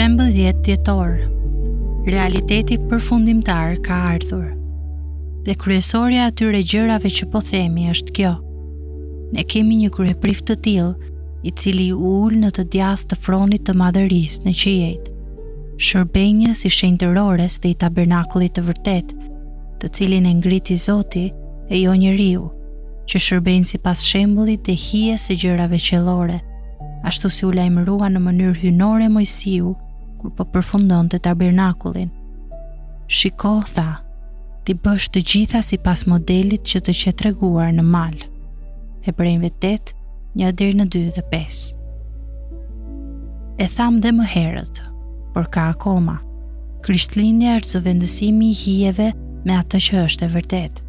15 dhjetor, realiteti përfundimtar ka ardhur. Dhe kryesorja e atyre gjërave që po themi është kjo. Ne kemi një kryeprift të tillë, i cili u ul në të djathtë të fronit të madhërisë në qiejt, shërbenjës i shenjtërores dhe i tabernakullit të vërtet, të cilin e ngriti Zoti e jo njeriu, që shërben sipas shembullit dhe hijes së gjërave qiellore, ashtu si u lajmërua në mënyrë hynore Mojsiu kur po përfundonte tabernakullin. Shiko, tha, ti bësh të gjitha sipas modelit që të që treguar në mal. Hebrejve 8, 1-2 dhe 5. E tham dhe më herët, por ka akoma. Krishtlindja është zëvendësimi i hijeve me atë që është e vërtet.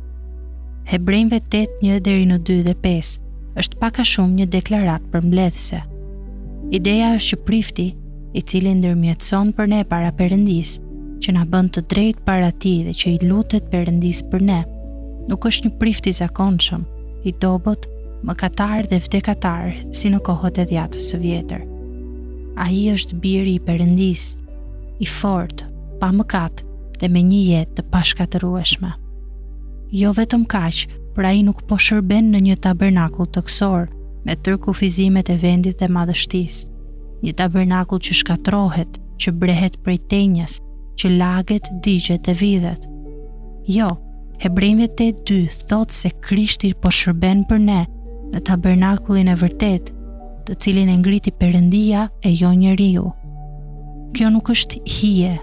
Hebrejve 8, 1-2 dhe 5 është pak a shumë një deklarat përmbledhëse. Ideja është që prifti, i cili ndërmjetëson për ne para Perëndis, që na bën të drejtë para tij dhe që i lutet Perëndis për ne, nuk është një prift i zakonshëm, i dobët, mëkatar dhe vdekatar si në kohët e dhjatës së vjetër. Ai është biri i Perëndis, i fortë, pa mëkat dhe me një jetë të pashkatërueshme. Jo vetëm kaq, por ai nuk po shërben në një tabernakull tokësor me tërë kufizimet e vendit dhe madhështisë, një tabernakull që shkatrohet, që brehet prej tenjas, që laget, digjet dhe vidhet. Jo, Hebrejve 8:2 thot se Krishti po shërben për ne në tabernakullin e vërtet, të cilin e ngriti Perëndia e jo njeriu. Kjo nuk është hije,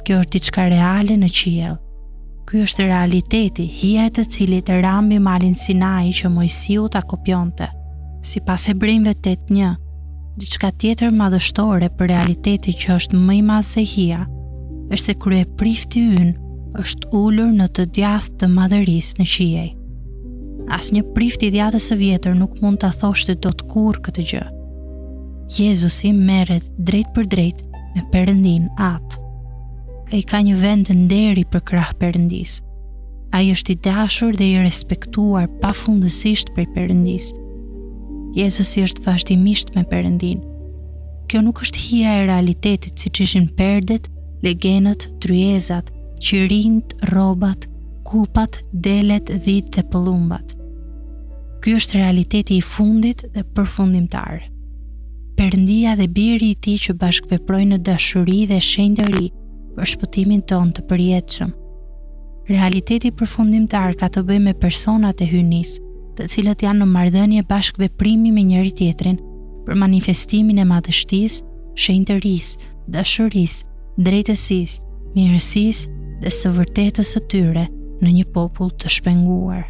kjo është diçka reale në qiell. Ky është realiteti, hija e të cilit e ra mbi malin Sinai që Mojsiu ta kopjonte. Sipas Hebrejve 8:1, diçka tjetër madhështore për realiteti që është më i madh se hija, është se kryeprifti ynë është ulur në të djathtë të madhërisë në qiej. Asnjë prift i dhjatës së vjetër nuk mund ta thoshte dot kurrë këtë gjë. Jezusi merret drejt për drejt me Perëndin atë. Ai ka një vend nderi për krah Perëndis. Ai është i dashur dhe i respektuar pafundësisht prej Perëndis. Jezusi është vazhdimisht me Perëndin. Kjo nuk është hija e realitetit siç ishin perdet, legendat, tryezat, qirinjt, rrobat, kupat, delet, dhitë dhe pëllumbat. Ky është realiteti i fundit dhe përfundimtar. Perëndia dhe biri i tij që bashkëveprojnë në dashuri dhe shenjtëri për shpëtimin tonë të përjetshëm. Realiteti përfundimtar ka të bëjë me personat e hyjnisë, të cilët janë në marrëdhënie bashkëveprimi me njëri tjetrin për manifestimin e madhështisë, shenjtërisë, dashurisë, drejtësisë, mirësisë dhe së vërtetës së tyre në një popull të shpenguar.